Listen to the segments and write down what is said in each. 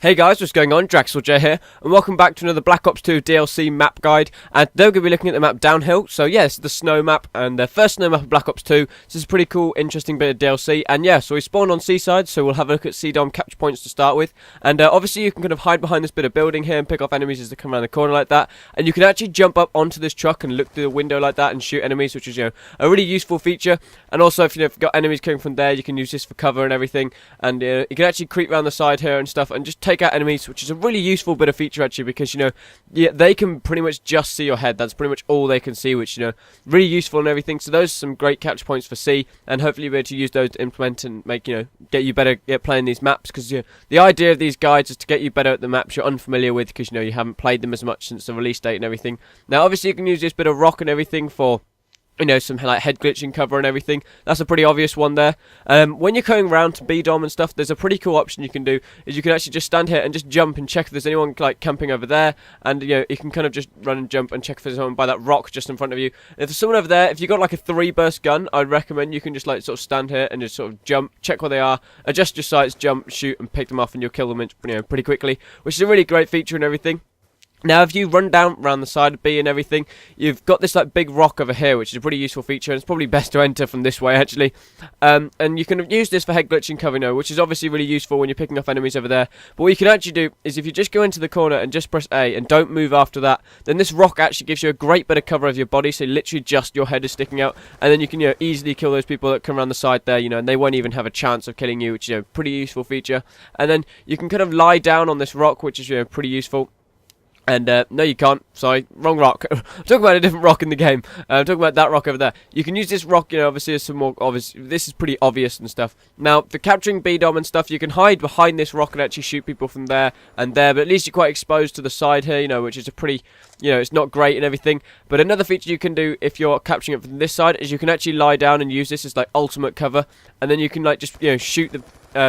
Hey guys, what's going on? DraxilJ here, and welcome back to another Black Ops 2 DLC map guide. And today we're going to be looking at the map Downhill. So yeah, it's the snow map, and the first snow map of Black Ops 2. This is a pretty cool, interesting bit of DLC. And yeah, so we spawned on Seaside, so we'll have a look at C-Dom capture points to start with. And obviously you can kind of hide behind this bit of building here and pick off enemies as they come around the corner like that. And you can actually jump up onto this truck and look through the window like that and shoot enemies, which is, a really useful feature. And also, if you've got enemies coming from there, you can use this for cover and everything. And you can actually creep around the side here and stuff and just take out enemies, which is a really useful bit of feature actually, because they can pretty much just see your head. That's pretty much all they can see, which really useful and everything. So those are some great capture points for C, and hopefully you'll be able to use those to implement and make get you better at playing these maps, because the idea of these guides is to get you better at the maps you're unfamiliar with, because you haven't played them as much since the release date and everything. Now obviously you can use this bit of rock and everything for some like head glitching cover and everything. That's a pretty obvious one there. When you're going around to B-Dom and stuff, there's a pretty cool option you can do, is you can actually just stand here and just jump and check if there's anyone like camping over there, and you can kind of just run and jump and check if there's someone by that rock just in front of you. And if there's someone over there, if you've got like a 3-burst gun, I'd recommend you can just like sort of stand here and just sort of jump, check where they are, adjust your sights, jump, shoot and pick them off, and you'll kill them pretty quickly, which is a really great feature and everything. Now, if you run down around the side of B and everything, you've got this like big rock over here, which is a pretty useful feature, and it's probably best to enter from this way actually. And you can use this for head glitching cover, which is obviously really useful when you're picking off enemies over there. But what you can actually do is, if you just go into the corner and just press A and don't move after that, then this rock actually gives you a great bit of cover of your body, so literally just your head is sticking out, and then you can easily kill those people that come around the side there, and they won't even have a chance of killing you, which is a pretty useful feature. And then you can kind of lie down on this rock, which is pretty useful. And no, you can't. Sorry, wrong rock. I'm talking about a different rock in the game. I'm talking about that rock over there. You can use this rock, obviously as some more obvious. This is pretty obvious and stuff. Now, for capturing B-Dom and stuff, you can hide behind this rock and actually shoot people from there and there. But at least you're quite exposed to the side here, which is a pretty, it's not great and everything. But another feature you can do if you're capturing it from this side is you can actually lie down and use this as like ultimate cover, and then you can like just shoot the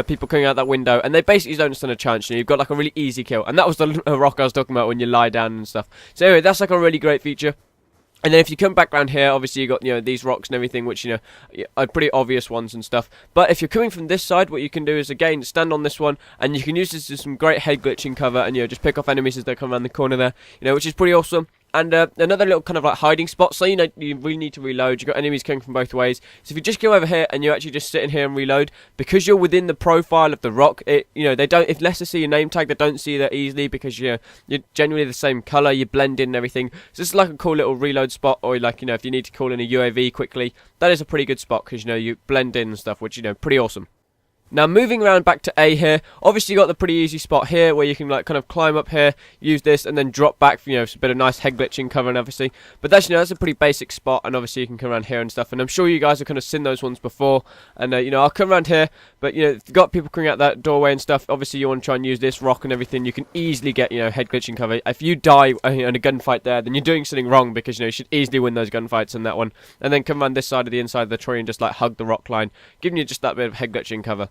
people coming out that window, and they basically don't stand a chance. You've got like a really easy kill, and that was the rock I was talking about when you lie down and stuff. So anyway, that's like a really great feature. And then if you come back around here, obviously you got these rocks and everything, which are pretty obvious ones and stuff. But if you're coming from this side, what you can do is again stand on this one, and you can use this as some great head glitching cover, and just pick off enemies as they come around the corner there, which is pretty awesome. And another little kind of like hiding spot, so you really need to reload. You've got enemies coming from both ways. So if you just go over here and you actually just sit in here and reload, because you're within the profile of the rock, they don't, unless they see your name tag, they don't see you that easily, because you're generally the same colour, you blend in and everything. So this is like a cool little reload spot, or like, if you need to call in a UAV quickly, that is a pretty good spot, because, you blend in and stuff, which, pretty awesome. Now, moving around back to A here, obviously you got the pretty easy spot here where you can like kind of climb up here, use this, and then drop back for a bit of nice head glitching cover and everything. But that's that's a pretty basic spot, and obviously you can come around here and stuff. And I'm sure you guys have kind of seen those ones before. And I'll come around here, but if you've got people coming out that doorway and stuff, obviously you want to try and use this rock and everything. You can easily get head glitching cover. If you die in a gunfight there, then you're doing something wrong, because you should easily win those gunfights in that one. And then come around this side of the inside of the tree and just like hug the rock line, giving you just that bit of head glitching cover.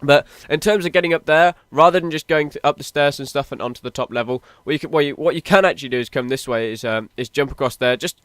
But in terms of getting up there, rather than just going up the stairs and stuff and onto the top level, what you can actually do is come this way, is jump across there. Just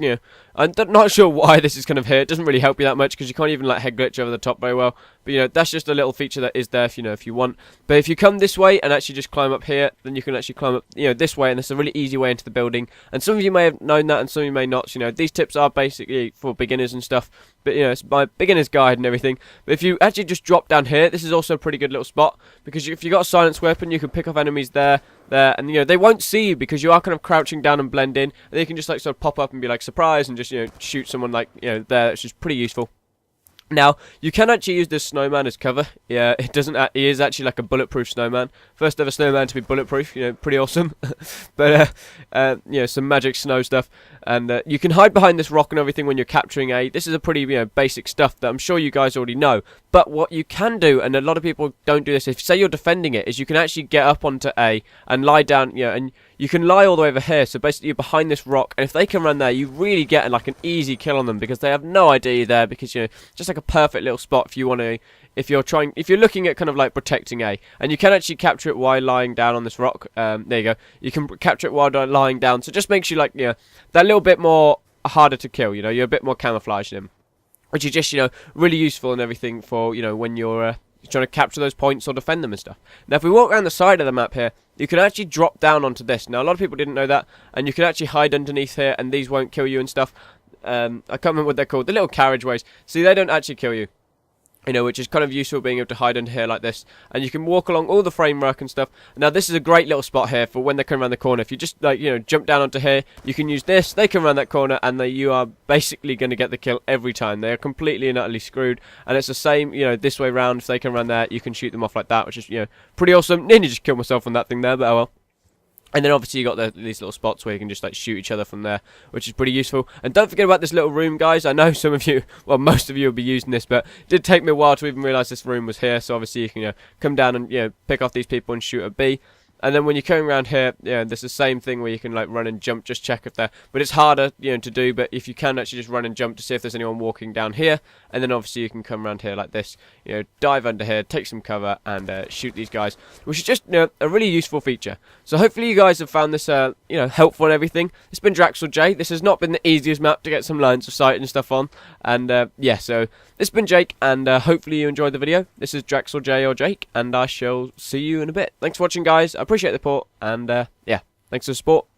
I'm not sure why this is kind of here. It doesn't really help you that much, because you can't even like head glitch over the top very well. But that's just a little feature that is there if you want. But if you come this way and actually just climb up here, then you can actually climb up this way, and it's a really easy way into the building. And some of you may have known that, and some of you may not. These tips are basically for beginners and stuff. But it's my beginner's guide and everything. But if you actually just drop down here, this is also a pretty good little spot, because if you've got a silenced weapon, you can pick off enemies there, and they won't see you, because you are kind of crouching down and blend in, and they can just like sort of pop up and be like surprised and just shoot someone like there, which is pretty useful. Now, you can actually use this snowman as cover. Yeah, it is actually like a bulletproof snowman. First ever snowman to be bulletproof, pretty awesome. But, some magic snow stuff. And you can hide behind this rock and everything when you're capturing A. This is a pretty, basic stuff that I'm sure you guys already know. But what you can do, and a lot of people don't do this, if say you're defending it, is you can actually get up onto A and lie down, and you can lie all the way over here. So basically you're behind this rock, and if they come around there, you really get like an easy kill on them, because they have no idea you're there, because just like a perfect little spot if you want to, if you're looking at kind of like protecting A. And you can actually capture it while lying down on this rock. There you go. You can capture it while lying down, so it just makes you like that little bit more harder to kill. You're a bit more camouflaged in him, which is just really useful and everything for when you're You're trying to capture those points or defend them and stuff. Now, if we walk around the side of the map here, you can actually drop down onto this. Now, a lot of people didn't know that, and you can actually hide underneath here, and these won't kill you and stuff. I can't remember what they're called. The little carriageways. See, they don't actually kill you. You know, which is kind of useful, being able to hide under here like this. And you can walk along all the framework and stuff. Now, this is a great little spot here for when they come around the corner. If you just, like, you know, jump down onto here, you can use this. They come around that corner, and you are basically going to get the kill every time. They are completely and utterly screwed. And it's the same, you know, this way round. If they come around there, you can shoot them off like that, which is, you know, pretty awesome. Nearly just killed myself on that thing there, but oh well. And then obviously you got these little spots where you can just like shoot each other from there, which is pretty useful. And don't forget about this little room, guys. I know some of you, well, most of you will be using this, but it did take me a while to even realise this room was here. So obviously you can, you know, come down and, you know, pick off these people and shoot a B. And then when you're coming around here, yeah, there's the same thing where you can like run and jump, just check if they're, but it's harder, you know, to do. But if you can actually just run and jump to see if there's anyone walking down here, and then obviously you can come around here like this, you know, dive under here, take some cover, and shoot these guys, which is just, you know, a really useful feature. So hopefully you guys have found this, you know, helpful and everything. It's been DraxilJ. This has not been the easiest map to get some lines of sight and stuff on, and yeah, so this has been Jake, and hopefully you enjoyed the video. This is DraxilJ or Jake, and I shall see you in a bit. Thanks for watching, guys. I appreciate the support, and yeah, thanks for the support.